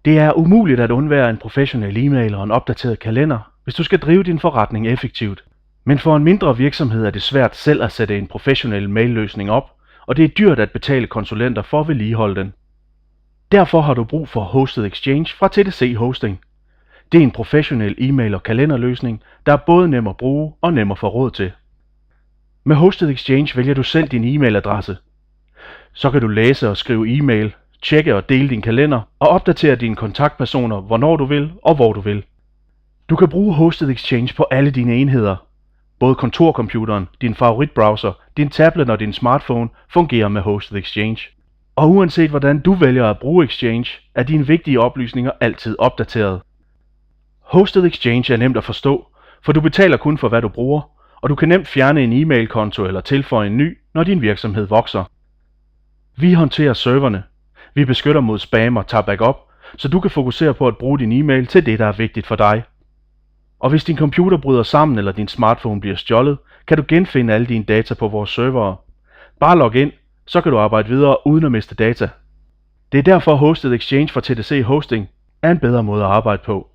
Det er umuligt at undvære en professionel e-mail og en opdateret kalender, hvis du skal drive din forretning effektivt. Men for en mindre virksomhed er det svært selv at sætte en professionel mailløsning op, og det er dyrt at betale konsulenter for at vedligeholde den. Derfor har du brug for Hosted Exchange fra TDC Hosting. Det er en professionel e-mail- og kalenderløsning, der er både nem at bruge og nem at få råd til. Med Hosted Exchange vælger du selv din e-mailadresse. Så kan du læse og skrive e-mail, tjekke og dele din kalender og opdatere dine kontaktpersoner, hvornår du vil og hvor du vil. Du kan bruge Hosted Exchange på alle dine enheder. Både kontorcomputeren, din favoritbrowser, din tablet og din smartphone fungerer med Hosted Exchange. Og uanset hvordan du vælger at bruge Exchange, er dine vigtige oplysninger altid opdateret. Hosted Exchange er nemt at forstå, for du betaler kun for hvad du bruger, og du kan nemt fjerne en e-mailkonto eller tilføje en ny, når din virksomhed vokser. Vi håndterer serverne. Vi beskytter mod spam og tager backup, så du kan fokusere på at bruge din e-mail til det, der er vigtigt for dig. Og hvis din computer bryder sammen eller din smartphone bliver stjålet, kan du genfinde alle dine data på vores servere. Bare log ind, så kan du arbejde videre uden at miste data. Det er derfor Hosted Exchange fra TDC Hosting er en bedre måde at arbejde på.